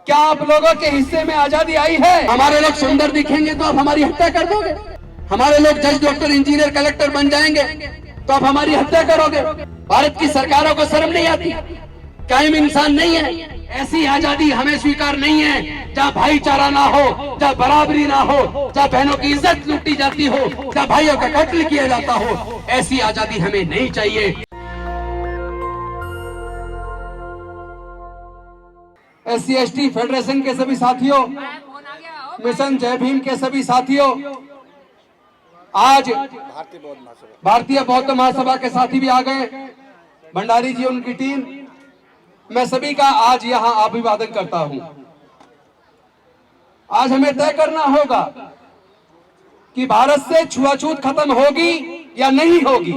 क्या आप लोगों के हिस्से में आजादी आई है? हमारे लोग सुंदर दिखेंगे तो आप हमारी हत्या कर दोगे। हमारे लोग जज, डॉक्टर, इंजीनियर, कलेक्टर बन जाएंगे तो आप हमारी हत्या करोगे। भारत की सरकारों को शर्म नहीं आती? कायम इंसान नहीं है? ऐसी आजादी हमें स्वीकार नहीं है जहाँ भाईचारा ना हो, जहाँ बराबरी ना हो, जहाँ बहनों की इज्जत लूटी जाती हो, जहाँ भाइयों का कत्ल किया जाता हो। ऐसी आजादी हमें नहीं चाहिए। SC/ST फेडरेशन के सभी साथियों, मिशन जय भीम के सभी साथियों, आज भारतीय बौद्ध महासभा के साथी भी आ गए, भंडारी जी, उनकी टीम, मैं सभी का आज यहाँ अभिवादन करता हूँ। आज हमें तय करना होगा कि भारत से छुआछूत खत्म होगी या नहीं होगी,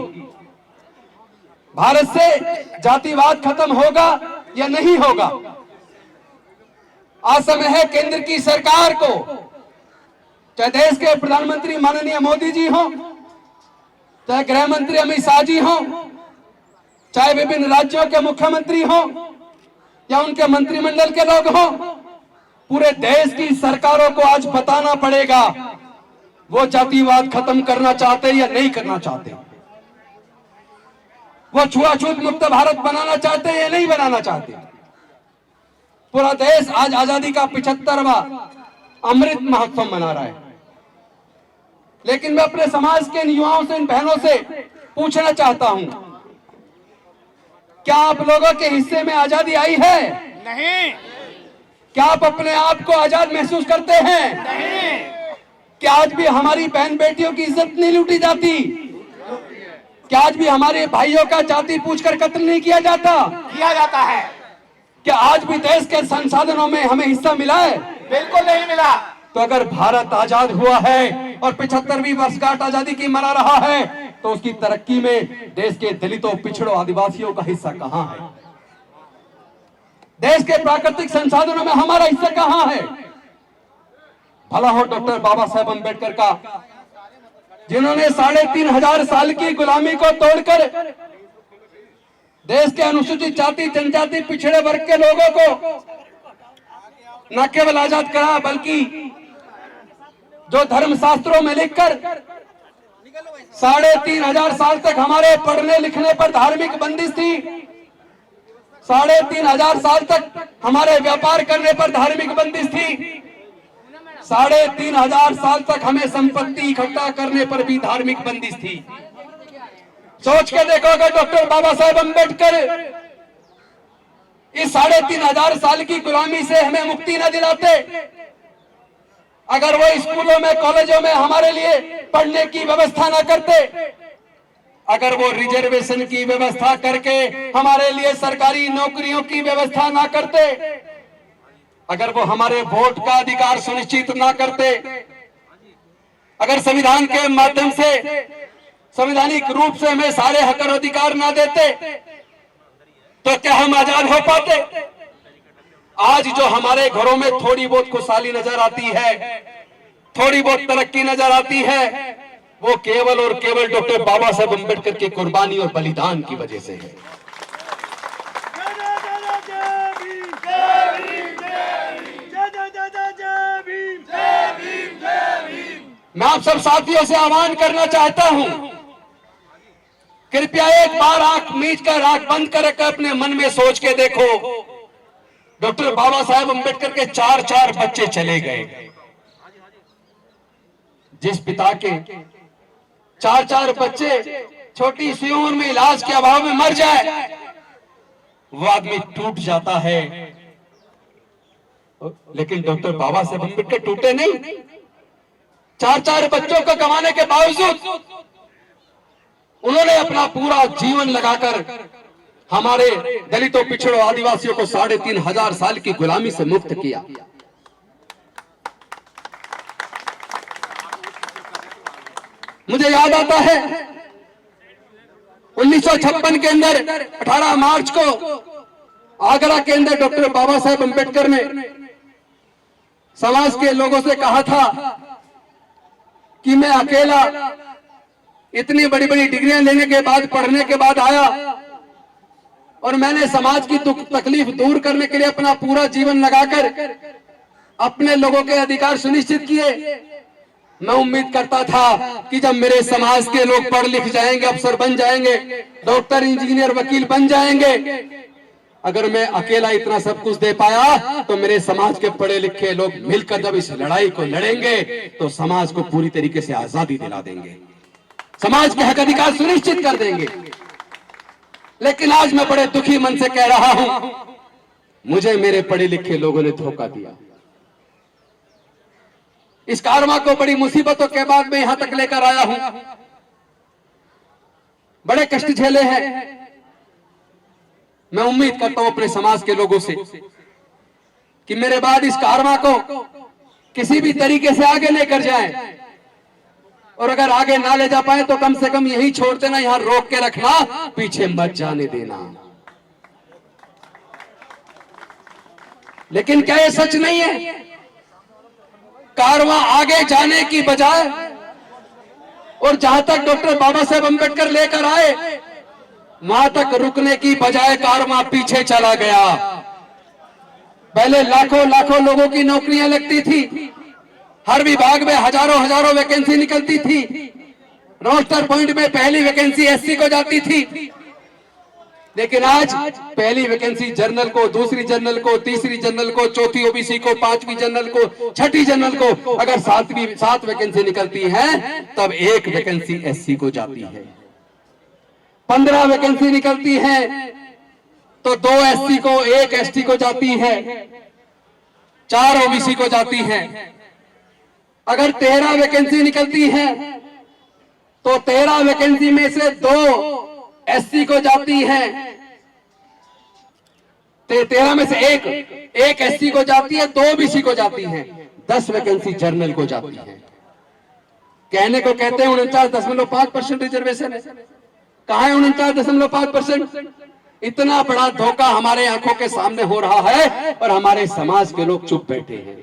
भारत से जातिवाद खत्म होगा या नहीं होगा। आज समय है केंद्र की सरकार को, चाहे देश के प्रधानमंत्री माननीय मोदी जी हो, चाहे गृह मंत्री अमित शाह जी हो, चाहे विभिन्न राज्यों के मुख्यमंत्री हो या उनके मंत्रिमंडल के लोग हो, पूरे देश की सरकारों को आज बताना पड़ेगा वो जातिवाद खत्म करना चाहते या नहीं करना चाहते, वो छुआछूत मुक्त भारत बनाना चाहते या नहीं बनाना चाहते। पूरा देश आज आजादी का 75वां अमृत महोत्सव मना रहा है, लेकिन मैं अपने समाज के इन युवाओं से, इन बहनों से पूछना चाहता हूं, क्या आप लोगों के हिस्से में आजादी आई है? नहीं। क्या आप अपने आप को आजाद महसूस करते हैं? नहीं। क्या आज भी हमारी बहन बेटियों की इज्जत नहीं लूटी जाती? क्या आज भी हमारे भाइयों का जाति पूछकर कत्ल नहीं किया जाता? किया जाता है। क्या आज भी देश के संसाधनों में हमें हिस्सा मिला है? बिल्कुल नहीं मिला। तो अगर भारत आजाद हुआ है और 75वीं वर्षगांठ आजादी की मना रहा है, तो उसकी तरक्की में देश के दलितों, पिछड़ों, आदिवासियों का हिस्सा कहां है? देश के प्राकृतिक संसाधनों में हमारा हिस्सा कहां है? भला हो डॉक्टर बाबा साहेब अम्बेडकर का, जिन्होंने 3500 साल की गुलामी को तोड़कर देश के अनुसूचित जाति, जनजाति, पिछड़े वर्ग के लोगों को न केवल आजाद करा, बल्कि जो धर्म शास्त्रों में लिखकर 3500 साल तक हमारे पढ़ने लिखने पर धार्मिक बंदिश थी, 3500 साल तक हमारे व्यापार करने पर धार्मिक बंदिश थी, 3500 साल तक हमें संपत्ति इकट्ठा करने पर भी धार्मिक बंदिश थी। सोच के देखो, अगर डॉक्टर बाबा साहेब अम्बेडकर इस 3500 साल की गुलामी से हमें मुक्ति न दिलाते, अगर वो स्कूलों में, कॉलेजों में हमारे लिए पढ़ने की व्यवस्था न करते, अगर वो रिजर्वेशन की व्यवस्था करके हमारे लिए सरकारी नौकरियों की व्यवस्था ना करते, अगर वो हमारे वोट का अधिकार सुनिश्चित ना करते, अगर संविधान के माध्यम से, संवैधानिक रूप से हमें सारे हक और अधिकार ना देते, तो क्या हम आजाद हो पाते? आज जो हमारे घरों में थोड़ी बहुत खुशहाली नजर आती है, थोड़ी बहुत तरक्की नजर आती है, वो केवल और केवल डॉक्टर बाबा साहेब अम्बेडकर की कुर्बानी और बलिदान की वजह से है। मैं आप सब साथियों से आह्वान करना चाहता हूं, कृपया एक बार आंख मीच कर, आंख बंद कर अपने मन में सोच के देखो, डॉक्टर बाबा साहेब अम्बेडकर के 4 बच्चे चले गए। जिस पिता के 4 बच्चे छोटी सी उम्र में इलाज के अभाव में मर जाए, वो आदमी टूट जाता है, लेकिन डॉक्टर बाबा साहेब अम्बेडकर टूटे नहीं। 4 बच्चों को कमाने के बावजूद उन्होंने अपना पूरा जीवन लगाकर हमारे दलितों, पिछड़ों, आदिवासियों को 3500 साल की गुलामी से मुक्त किया। मुझे याद आता है 1956 के अंदर 18 मार्च को आगरा के अंदर डॉक्टर बाबा साहेब अम्बेडकर ने समाज के लोगों से कहा था कि मैं अकेला इतनी बड़ी बड़ी डिग्रियां लेने के बाद, पढ़ने के बाद आया, और मैंने समाज की दुख तकलीफ दूर करने के लिए अपना पूरा जीवन लगाकर अपने लोगों के अधिकार सुनिश्चित किए। मैं उम्मीद करता था कि जब मेरे समाज के लोग पढ़ लिख जाएंगे, अफसर बन जाएंगे, डॉक्टर, इंजीनियर, वकील बन जाएंगे, अगर मैं अकेला इतना सब कुछ दे पाया तो मेरे समाज के पढ़े लिखे लोग मिलकर जब इस लड़ाई को लड़ेंगे तो समाज को पूरी तरीके से आजादी दिला देंगे, समाज के हक अधिकार सुनिश्चित कर देंगे। लेकिन आज मैं बड़े दुखी मन से कह रहा हूं, मुझे मेरे पढ़े लिखे लोगों ने धोखा दिया। इस कारवा को बड़ी मुसीबतों के बाद में यहां तक लेकर आया हूं, बड़े कष्ट झेले हैं। मैं उम्मीद करता हूं अपने समाज के लोगों से कि मेरे बाद इस कारवा को किसी भी तरीके से आगे लेकर जाएं, और अगर आगे ना ले जा पाए तो कम से कम यही छोड़ देना, यहां रोक के रखना, पीछे मत जाने देना। लेकिन क्या ये सच नहीं है? कारवां आगे जाने की बजाय और जहां तक डॉक्टर बाबा साहेब अंबेडकर लेकर आए वहां तक रुकने की बजाय कारवां पीछे चला गया। पहले लाखों लाखों लोगों की नौकरियां लगती थी, हर विभाग में हजारों हजारों वैकेंसी निकलती थी, रोस्टर पॉइंट में पहली वैकेंसी एससी को जाती थी। लेकिन आज पहली वैकेंसी जनरल को, दूसरी जनरल को, तीसरी जनरल को, चौथी ओबीसी को, पांचवी जनरल को, छठी जनरल को, अगर सात वैकेंसी निकलती है तब एक वैकेंसी एससी को जाती है। 15 वैकेंसी निकलती है तो 2 एससी को, 1 एसटी को जाती है, 4 ओबीसी को जाती है। अगर 13 वैकेंसी निकलती है तो 13 वैकेंसी में से 2 एससी को जाती है, 13 में से एक एससी को जाती है, 2 ओबीसी को जाती है, 10 वैकेंसी जनरल को जाती है। कहने को कहते हैं 49.5% रिजर्वेशन है, कहां है 49.5%? इतना बड़ा धोखा हमारे आंखों के सामने हो रहा है और हमारे समाज के लोग चुप बैठे हैं।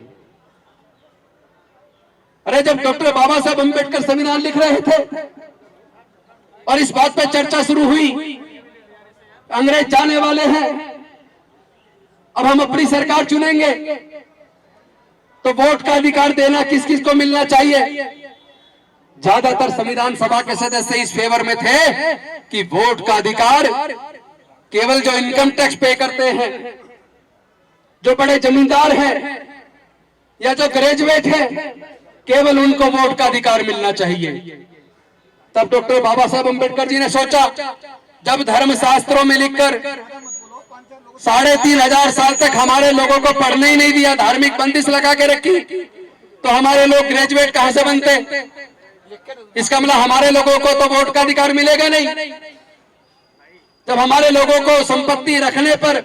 अरे जब डॉक्टर बाबा साहब अंबेडकर संविधान लिख रहे थे और इस बात पर चर्चा शुरू हुई, अंग्रेज जाने वाले हैं, अब हम अपनी सरकार चुनेंगे तो वोट का अधिकार देना किस किस को मिलना चाहिए? ज्यादातर संविधान सभा के सदस्य इस फेवर में थे कि वोट का अधिकार केवल जो इनकम टैक्स पे करते हैं, जो बड़े जमींदार हैं या जो ग्रेजुएट हैं, केवल उनको वोट का अधिकार मिलना चाहिए। तब डॉक्टर बाबा साहब अंबेडकर जी ने सोचा, जब धर्मशास्त्रों में लिखकर 3,500 साल तक हमारे लोगों को पढ़ने ही नहीं दिया, धार्मिक बंदिश लगा के रखी, तो हमारे लोग ग्रेजुएट कहां से बनते? इसका मतलब हमारे लोगों को तो वोट का अधिकार मिलेगा नहीं। जब हमारे लोगों को संपत्ति रखने पर,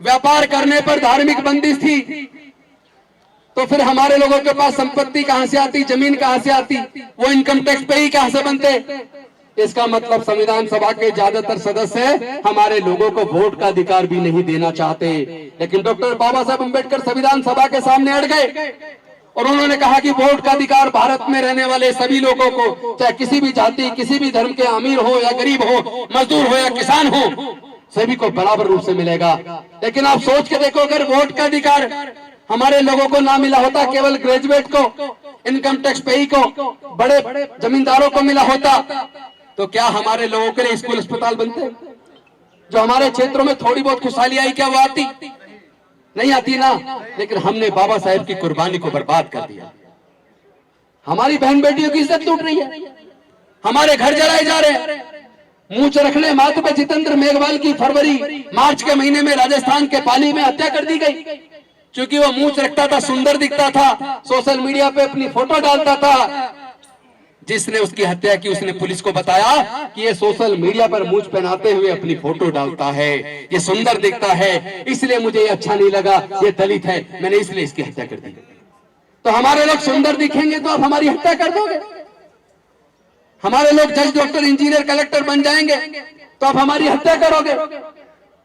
व्यापार करने पर धार्मिक बंदिश थी, तो फिर हमारे लोगों के पास संपत्ति कहां से आती, जमीन कहां से आती, वो इनकम टैक्स पे ही कहां से बनते? इसका मतलब संविधान सभा के ज्यादातर सदस्य हमारे लोगों को वोट का अधिकार भी नहीं देना चाहते। लेकिन डॉक्टर बाबा साहब अंबेडकर संविधान सभा के सामने अड़ गए और उन्होंने कहा कि वोट का अधिकार भारत में रहने वाले सभी लोगों को, चाहे किसी भी जाति, किसी भी धर्म के, अमीर हो या गरीब हो, मजदूर हो या किसान हो, सभी को बराबर रूप से मिलेगा। लेकिन आप सोच के देखो, अगर वोट का अधिकार हमारे लोगों को ना मिला होता, केवल ग्रेजुएट को, इनकम टैक्स पेई को, बड़े जमींदारों को मिला होता, तो क्या हमारे लोगों के लिए स्कूल अस्पताल बनते? जो हमारे क्षेत्रों में थोड़ी बहुत खुशहाली आई, क्या वो आती? नहीं आती ना। लेकिन हमने बाबा साहेब की कुर्बानी को बर्बाद कर दिया। हमारी बहन बेटियों की इज्जत लूट रही है, हमारे घर जलाए जा रहे हैं। मूंछ रखने मात्र पे जितेंद्र मेघवाल की फरवरी मार्च के महीने में राजस्थान के पाली में हत्या कर दी गई, क्योंकि वो मूंछ रखता था, सुंदर दिखता था, सोशल मीडिया पे अपनी फोटो डालता था। जिसने उसकी हत्या की उसने पुलिस को बताया कि ये सोशल मीडिया पर मूंछ पहनाते हुए अपनी फोटो डालता है, ये सुंदर दिखता है, इसलिए मुझे ये अच्छा नहीं लगा, ये दलित है, मैंने इसलिए इसकी हत्या कर दी। तो हमारे लोग सुंदर दिखेंगे तो आप हमारी हत्या कर दोगे? हमारे लोग जज, डॉक्टर, इंजीनियर, कलेक्टर बन जाएंगे तो आप हमारी हत्या करोगे?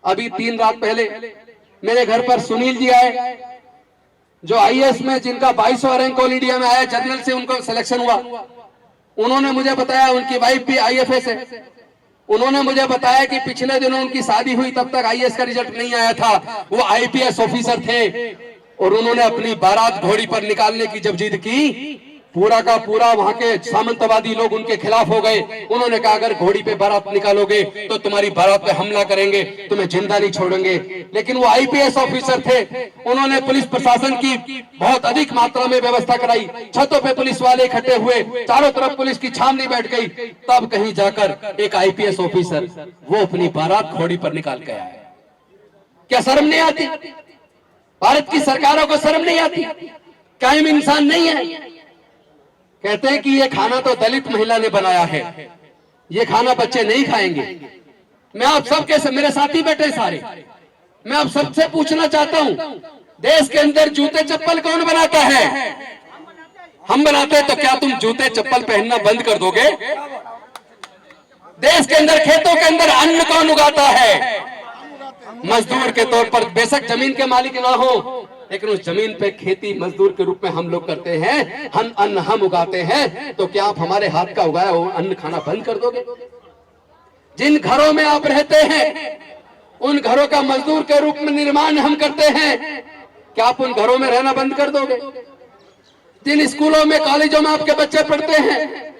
अभी 3 रात पहले मेरे घर पर सुनील जी आए, जो आईएएस में, जिनका 22वां रैंक ऑल इंडिया में आया, जनरल से उनको सिलेक्शन हुआ। उन्होंने मुझे बताया उनकी वाइफ भी आईएफएस है। उन्होंने मुझे बताया कि पिछले दिनों उनकी शादी हुई, तब तक आईएएस का रिजल्ट नहीं आया था, वो आईपीएस ऑफिसर थे और उन्होंने अपनी बारात घोड़ी पर निकालने की जब जिद की, पूरा का पूरा वहां के सामंतवादी लोग उनके खिलाफ हो गए। उन्होंने कहा अगर घोड़ी पे बारात निकालोगे तो तुम्हारी बारात पे हमला करेंगे, तुम्हें जिंदा नहीं छोड़ेंगे। लेकिन वो आईपीएस ऑफिसर थे, उन्होंने पुलिस प्रशासन की बहुत अधिक मात्रा में व्यवस्था कराई, छतों पे पुलिस वाले इकट्ठे हुए, चारों तरफ पुलिस की छावनी बैठ गई, तब कहीं जाकर एक आईपीएस ऑफिसर वो अपनी बारात घोड़ी पर निकाल के आया। क्या शर्म नहीं आती? भारत की सरकारों को शर्म नहीं आती? कायम इंसान नहीं है? कहते हैं कि ये खाना तो दलित महिला ने बनाया है, ये खाना बच्चे नहीं खाएंगे। मैं आप सबके से, मेरे साथी बैठे सारे, मैं आप सबसे पूछना चाहता हूं, देश के अंदर जूते चप्पल कौन बनाता है? हम बनाते हैं, तो क्या तुम जूते चप्पल पहनना बंद कर दोगे? देश के अंदर खेतों के अंदर अन्न कौन उगाता है? मजदूर के तौर पर, बेशक जमीन के मालिक ना हो, लेकिन उस जमीन पे खेती मजदूर के रूप में हम लोग करते हैं, हम अन्न हम उगाते हैं। तो क्या आप हमारे हाथ का उगाया वो अन्न खाना बंद कर दोगे? जिन घरों में आप रहते हैं उन घरों का मजदूर के रूप में निर्माण हम करते हैं, क्या आप उन घरों में रहना बंद कर दोगे? जिन स्कूलों में कॉलेजों में आपके बच्चे पढ़ते हैं,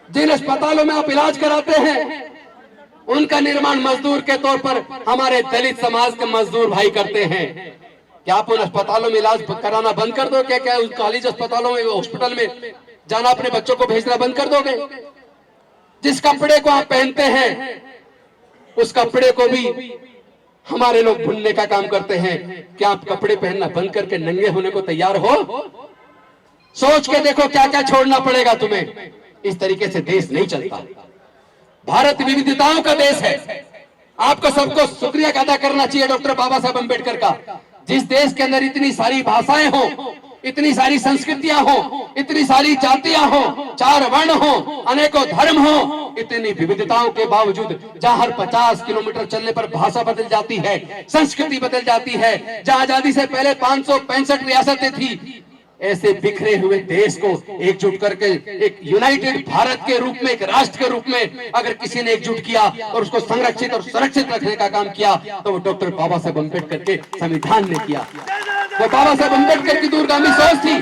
जिन अस्पतालों में आप इलाज कराते हैं, उनका निर्माण मजदूर के तौर पर हमारे दलित समाज के मजदूर भाई करते हैं। क्या आप उन अस्पतालों में इलाज कराना बंद कर दो? क्या उस कॉलेज अस्पतालों में, हॉस्पिटल में जाना अपने बच्चों को भेजना बंद कर दोगे? जिस कपड़े को आप पहनते हैं उस कपड़े को भी हमारे लोग भुनने का काम करते हैं। क्या आप कपड़े पहनना बंद करके नंगे होने को तैयार हो? सोच के देखो क्या क्या छोड़ना पड़ेगा तुम्हें। इस तरीके से देश नहीं चलता। भारत विविधताओं का देश है। आपको सबको शुक्रिया अदा करना चाहिए डॉक्टर बाबा साहब अम्बेडकर का। जिस देश के अंदर इतनी सारी भाषाएं हो, इतनी सारी संस्कृतियां हो, इतनी सारी जातियां हो, 4 वर्ण हो, अनेकों धर्म हो, इतनी विविधताओं के बावजूद जहां हर 50 किलोमीटर चलने पर भाषा बदल जाती है, संस्कृति बदल जाती है, जहां आजादी से पहले 565 रियासतें थी, ऐसे बिखरे हुए देश को एकजुट करके एक यूनाइटेड भारत के रूप में, एक राष्ट्र के रूप में अगर किसी ने एकजुट किया और उसको संरक्षित और सुरक्षित रखने का काम किया तो वो डॉक्टर बाबा साहब अम्बेडकर के संविधान ने किया। तो बाबा साहब अम्बेडकर की दूरगामी सोच थी।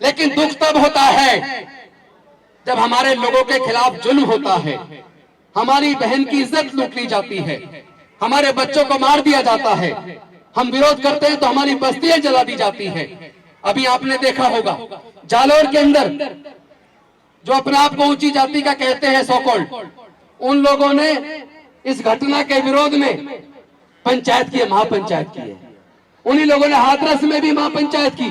लेकिन दुख तब होता है जब हमारे लोगों के खिलाफ जुल्म होता है, हमारी बहन की इज्जत लूट ली जाती है, हमारे बच्चों को मार दिया जाता है, हम विरोध करते हैं तो हमारी बस्तियां जला दी जाती है। अभी आपने देखा होगा जालोर के अंदर जो अपने आप को ऊंची जाति का कहते हैं सो कॉल्ड, उन लोगों ने इस घटना के विरोध में पंचायत की, महापंचायत की है। उन्हीं लोगों ने हाथरस में भी महापंचायत की।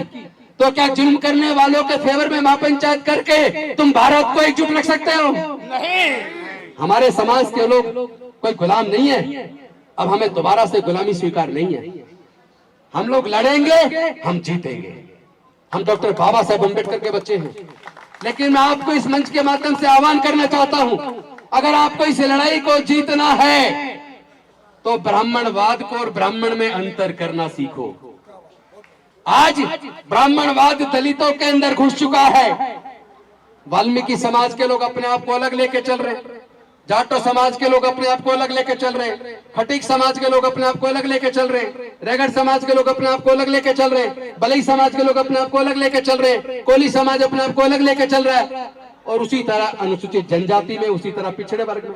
तो क्या जुल्म करने वालों के फेवर में महापंचायत करके तुम भारत को एकजुट रख सकते हो? नहीं। हमारे समाज के लोग कोई गुलाम नहीं है। अब हमें दोबारा से गुलामी स्वीकार नहीं है। हम लोग लड़ेंगे, हम जीतेंगे। हम डॉक्टर बाबा साहब अम्बेडकर के बच्चे हैं। लेकिन मैं आपको इस मंच के माध्यम से आह्वान करना चाहता हूं, अगर आपको इस लड़ाई को जीतना है तो ब्राह्मणवाद को और ब्राह्मण में अंतर करना सीखो। आज ब्राह्मणवाद दलितों के अंदर घुस चुका है। वाल्मीकि समाज के लोग अपने आप को अलग लेके चल रहे हैं, जाटो समाज के लोग अपने आप को अलग लेके चल रहे हैं, खटीक समाज के लोग अपने आप को अलग लेके चल रहे हैं, रेगड़ समाज के लोग अपने आप को अलग लेके चल रहे हैं, बलई समाज के लोग अपने आप को अलग लेके चल रहे हैं, कोली समाज अपने आप को अलग लेके चल रहा है, और उसी तरह अनुसूचित जनजाति में, उसी तरह पिछड़े वर्ग में।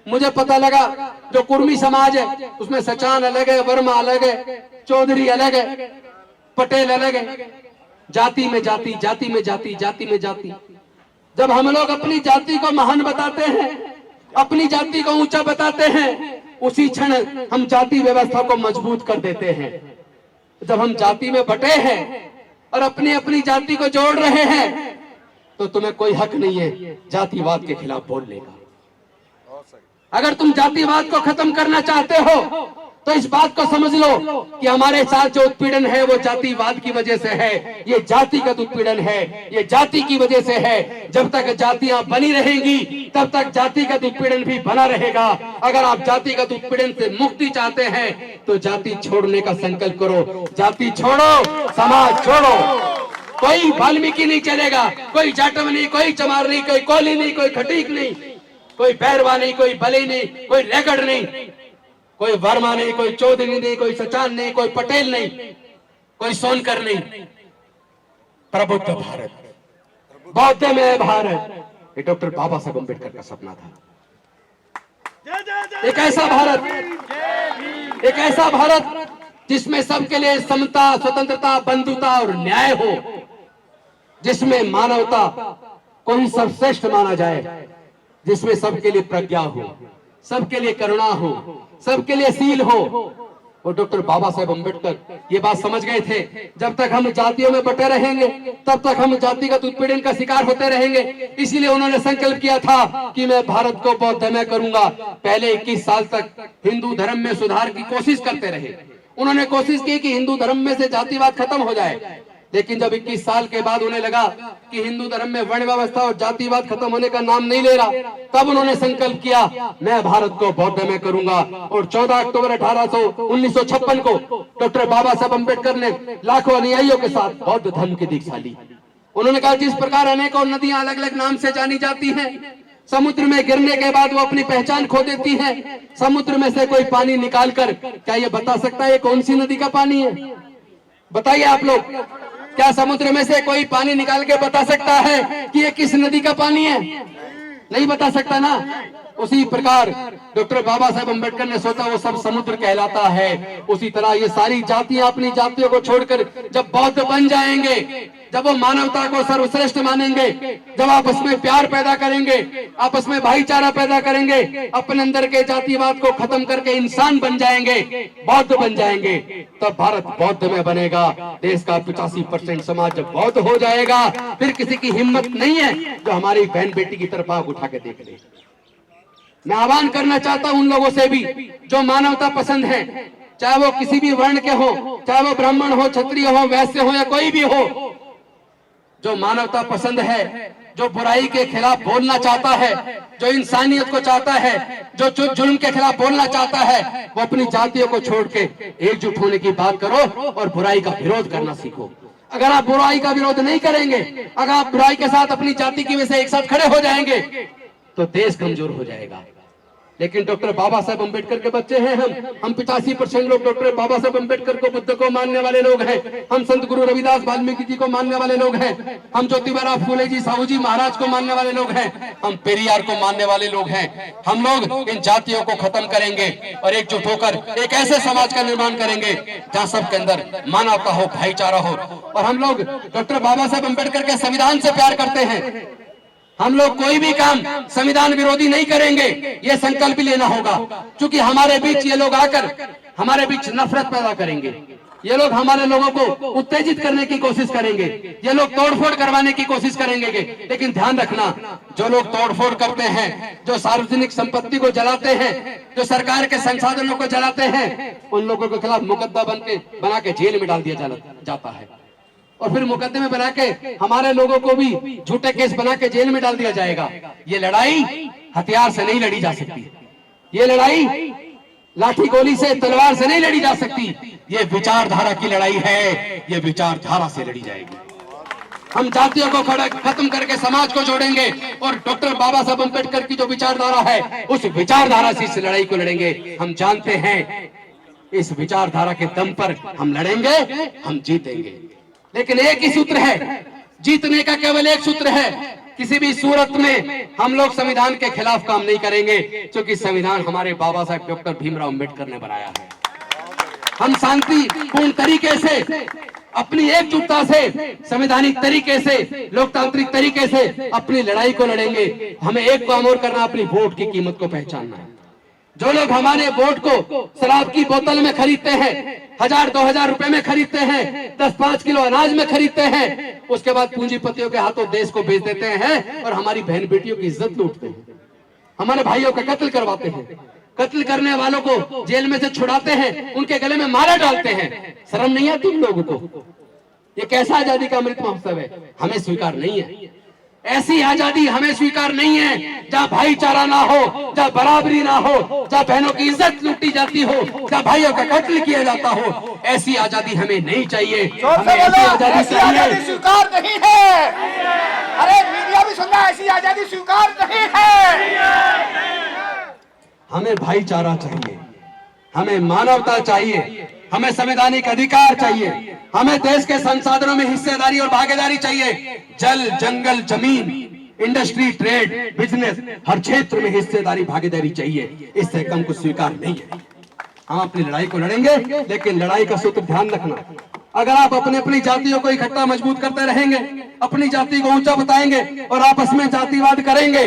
मुझे पता लगा जो कुर्मी समाज है उसमें सचान अलग है, वर्मा अलग है, चौधरी अलग है, पटेल अलग है। जाति में जाति, जाति में जाति, जाति में जाति। जब हम लोग अपनी जाति को महान बताते हैं, अपनी जाति को ऊंचा बताते हैं, उसी क्षण हम जाति व्यवस्था को मजबूत कर देते हैं। जब हम जाति में बटे हैं और अपनी अपनी जाति को जोड़ रहे हैं तो तुम्हें कोई हक नहीं है जातिवाद के खिलाफ बोलने का। अगर तुम जातिवाद को खत्म करना चाहते हो तो इस बात को समझ लो कि हमारे साथ जो उत्पीड़न है वो जातिवाद की वजह से है। ये जातिगत उत्पीड़न है, ये जाति की वजह से है। जब तक जातियां बनी रहेंगी तब तक जातिगत उत्पीड़न भी बना रहेगा। अगर आप जातिगत उत्पीड़न से मुक्ति चाहते हैं तो जाति छोड़ने का संकल्प करो। जाति छोड़ो, समाज छोड़ो। कोई वाल्मीकि नहीं चलेगा, कोई जाटव नहीं, कोई चमार नहीं, कोई कोली नहीं, कोई खटीक नहीं। कोई बैरवा नहीं, कोई बली नहीं, कोई रेगड़ नहीं, कोई वर्मा नहीं, कोई चौधरी नहीं, कोई सचान नहीं, कोई पटेल नहीं, कोई सोनकर नहीं। प्रबुद्ध भारत, बौद्धमय भारत, ये डॉक्टर बाबा साहब अम्बेडकर का सपना था। एक ऐसा भारत, एक ऐसा भारत जिसमें सबके लिए समता, स्वतंत्रता, बंधुता और न्याय हो, जिसमें मानवता को ही सर्वश्रेष्ठ माना जाए, जिसमें सबके लिए प्रज्ञा हो, सबके लिए करुणा हो, सबके लिए शील हो। और डॉक्टर बाबा साहेब अम्बेडकर ये बात समझ गए थे, जब तक हम जातियों में बटे रहेंगे तब तक हम जातिगत उत्पीड़न का शिकार होते रहेंगे। इसीलिए उन्होंने संकल्प किया था कि मैं भारत को बौद्धमय करूंगा। पहले 21 साल तक हिंदू धर्म में सुधार की कोशिश करते रहे। उन्होंने कोशिश की कि हिंदू धर्म में से जातिवाद खत्म हो जाए, लेकिन जब 21 साल के बाद उन्हें लगा कि हिंदू धर्म में वर्ण व्यवस्था और जातिवाद खत्म होने का नाम नहीं ले रहा, तब उन्होंने संकल्प किया मैं भारत को बौद्धमय करूंगा। और 14 अक्टूबर 1956 को डॉक्टर बाबा साहब अम्बेडकर ने लाखों अनुयायियों के साथ बौद्ध धर्म की दीक्षा ली। उन्होंने कहा जिस प्रकार अनेकों नदियां अलग अलग नाम से जानी जाती हैं, समुद्र में गिरने के बाद वो अपनी पहचान खो देती है, समुद्र में से कोई पानी निकालकर क्या ये बता सकता है ये कौन सी नदी का पानी है? बताइए आप लोग, क्या समुद्र में से कोई पानी निकाल के बता सकता है कि ये किस नदी का पानी है? नहीं बता सकता ना। उसी प्रकार डॉक्टर बाबा साहब अम्बेडकर ने सोचा वो सब समुद्र कहलाता है। उसी तरह ये सारी जातियां अपनी जातियों को छोड़कर जब बौद्ध बन जाएंगे, जब वो मानवता को सर्वश्रेष्ठ मानेंगे, जब आपस में प्यार पैदा करेंगे, आपस में भाईचारा पैदा करेंगे, अपने अंदर के जातिवाद को खत्म करके इंसान बन जाएंगे, बौद्ध बन जाएंगे, तब भारत बौद्ध में बनेगा। देश का 85% समाज जब बौद्ध हो जाएगा, फिर किसी की हिम्मत नहीं है जो हमारी बहन बेटी की तरफ आंख उठा के देख ले। मैं आह्वान करना चाहता हूं उन लोगों से भी जो मानवता पसंद है, चाहे वो किसी भी वर्ण के हो, चाहे वो ब्राह्मण हो, क्षत्रिय हो, वैश्य हो या कोई भी हो, जो मानवता पसंद है, जो बुराई के खिलाफ बोलना चाहता है, जो इंसानियत को चाहता है, जो जुल्म के खिलाफ बोलना चाहता है, वो अपनी जातियों को छोड़ के एकजुट होने की बात करो और बुराई का विरोध करना सीखो। अगर आप बुराई का विरोध नहीं करेंगे, अगर आप बुराई के साथ अपनी जाति की वजह से एक साथ खड़े हो जाएंगे, तो देश कमजोर हो जाएगा। लेकिन डॉक्टर बाबा साहब अम्बेडकर के बच्चे हैं हम 85% लोग डॉक्टर बाबा साहब अम्बेडकर को, बुद्ध को मानने वाले लोग हैं। हम संत गुरु रविदास वाल्मीकि जी को मानने वाले लोग हैं। हम ज्योतिबा फूले जी, साहू जी महाराज को मानने वाले लोग हैं। हम पेरियार को मानने वाले लोग हैं। हम लोग इन जातियों को खत्म करेंगे और एकजुट होकर एक ऐसे समाज का निर्माण करेंगे जहाँ सबके अंदर मानवता हो, भाईचारा हो। और हम लोग डॉक्टर बाबा साहब अम्बेडकर के संविधान से प्यार करते हैं। हम लोग कोई भी काम संविधान विरोधी नहीं करेंगे, ये संकल्प लेना होगा, क्योंकि हमारे बीच ये लोग आकर हमारे बीच नफरत पैदा करेंगे। ये लोग हमारे लोगों को उत्तेजित करने की कोशिश करेंगे, ये लोग तोड़फोड़ करवाने की कोशिश करेंगे। लेकिन ध्यान रखना, जो लोग तोड़फोड़ करते हैं, जो सार्वजनिक संपत्ति को जलाते हैं, जो सरकार के संसाधनों को जलाते हैं, उन लोगों के खिलाफ मुकदमा बना के जेल में डाल दिया जाता है। और फिर मुकदमे बना के हमारे लोगों को भी झूठे केस बना के जेल में डाल दिया जाएगा। ये लड़ाई हथियार से नहीं लड़ी जा सकती, ये लड़ाई लाठी गोली से, तलवार से नहीं लड़ी जा सकती। ये विचारधारा की लड़ाई है, ये विचारधारा से लड़ी जाएगी। हम जातियों को खत्म करके समाज को जोड़ेंगे और डॉक्टर बाबा साहब अम्बेडकर की जो विचारधारा है, उस विचारधारा से इस लड़ाई को लड़ेंगे। हम जानते हैं इस विचारधारा के दम पर हम लड़ेंगे, हम जीतेंगे। लेकिन एक ही सूत्र है, जीतने का केवल एक सूत्र है, किसी भी सूरत में हम लोग संविधान के खिलाफ काम नहीं करेंगे, क्योंकि संविधान हमारे बाबा साहब डॉक्टर भीमराव अम्बेडकर ने बनाया है। हम शांतिपूर्ण तरीके से, अपनी एकजुटता से, संवैधानिक तरीके से, लोकतांत्रिक तरीके से अपनी लड़ाई को लड़ेंगे। हमें एक काम और करना, अपनी वोट की कीमत को पहचानना है। जो लोग हमारे वोट को शराब की बोतल में खरीदते हैं, 1000-2000 रुपए में खरीदते हैं, 10-5 किलो अनाज में खरीदते हैं, उसके बाद पूंजीपतियों के हाथों देश को बेच देते हैं और हमारी बहन बेटियों की इज्जत लूटते हैं, हमारे भाइयों का कत्ल करवाते हैं, कत्ल करने वालों को जेल में से छुड़ाते हैं, उनके गले में माला डालते हैं। शर्म नहीं है तुम लोगों को? ये कैसा आजादी का अमृत महोत्सव है? हमें स्वीकार नहीं है। ऐसी आजादी हमें स्वीकार नहीं है जहाँ भाईचारा ना हो, जहाँ बराबरी ना हो, जहाँ बहनों की इज्जत लूटी जाती हो, जहाँ भाइयों का कत्ल किया जाता हो। ऐसी आजादी हमें नहीं चाहिए। हमें ऐसी आजादी चाहिए स्वीकार नहीं है। अरे मीडिया भी सुनना ऐसी आजादी स्वीकार नहीं है। हमें भाईचारा चाहिए, हमें मानवता चाहिए, हमें संवैधानिक अधिकार चाहिए, हमें देश के संसाधनों में हिस्सेदारी और भागीदारी चाहिए। जल, जंगल, जमीन, इंडस्ट्री, ट्रेड, बिजनेस, हर क्षेत्र में हिस्सेदारी भागीदारी चाहिए। इससे कम कुछ स्वीकार नहीं है। हम अपनी लड़ाई को लड़ेंगे, लेकिन लड़ाई का सूत्र ध्यान रखना, अगर आप अपनी जातियों को इकट्ठा मजबूत करते रहेंगे, अपनी जाति को ऊंचा बताएंगे और आपस में जातिवाद करेंगे,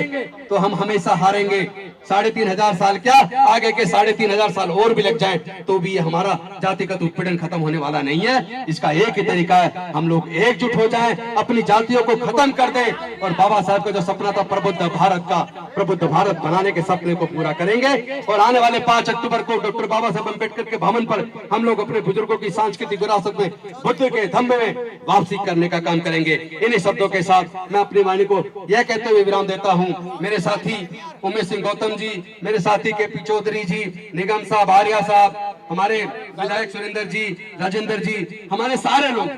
तो हम हमेशा हारेंगे। 3500 साल क्या, आगे के 3500 साल और भी लग जाए तो भी ये हमारा जातिगत उत्पीड़न खत्म होने वाला नहीं है। इसका एक ही तरीका है, हम लोग एकजुट हो जाएं, अपनी जातियों को खत्म कर दें और बाबा साहब का जो सपना था प्रबुद्ध भारत का, प्रबुद्ध भारत बनाने के सपने को पूरा करेंगे। और आने वाले 5 अक्टूबर को डॉक्टर बाबा साहब अम्बेडकर के भवन पर हम लोग अपने बुजुर्गों की सांस्कृतिक विरासत में, बुद्ध के धम्म में वापसी करने का काम करेंगे। इन्हीं शब्दों के साथ मैं अपनी वाणी को यह कहते हुए विराम देता हूं। मेरे साथी उमेश सिंह गौतम जी, मेरे साथी के पी चौधरी जी, निगम साहब, आर्या साहब, हमारे विधायक सुरेंद्र जी, राजेंद्र जी, हमारे सारे लोग,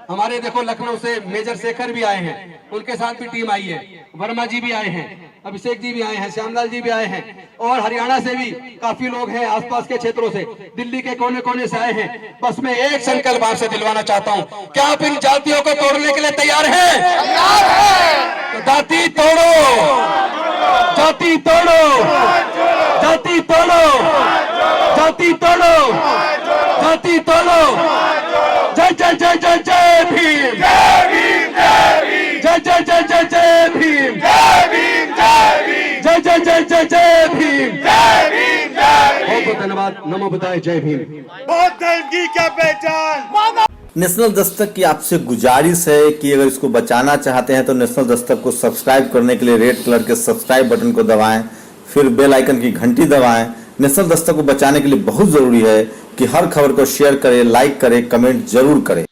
हमारे देखो लखनऊ से मेजर शेखर भी आए हैं, उनके साथ भी टीम आई है, वर्मा जी भी आए हैं, अभिषेक जी भी आए हैं, श्यामलाल जी भी आए हैं, और हरियाणा से भी काफी लोग हैं, आसपास के क्षेत्रों से, दिल्ली के कोने कोने से आए हैं। बस मैं एक संकल्प आपसे दिलवाना चाहता हूं, क्या आप इन जातियों को तोड़ने के लिए तैयार हैं? तैयार है। तो जाति तोड़ो, जाति तोड़ो, जाति तोड़ो, जाति तोड़ो, जाति तोड़ो। जय जय जय जय जय भीम, जय भीम, जय भीम, जय जय जय जय जय भीम, जय भीम, जय भीम, जय जय जय जय जय भीम। जय भीम, जय भीम। बहुत बहुत धन्यवाद। नमो बुद्धाय, जय भीम। बौद्ध की क्या पहचान। नेशनल दस्तक की आपसे गुजारिश है कि अगर इसको बचाना चाहते हैं तो नेशनल दस्तक को सब्सक्राइब करने के लिए रेड कलर के सब्सक्राइब बटन को दबाएं, फिर बेल आइकन की घंटी दबाएं। नेशनल दस्तक को बचाने के लिए बहुत जरूरी है कि हर खबर को शेयर करें, लाइक करें, कमेंट जरूर करें।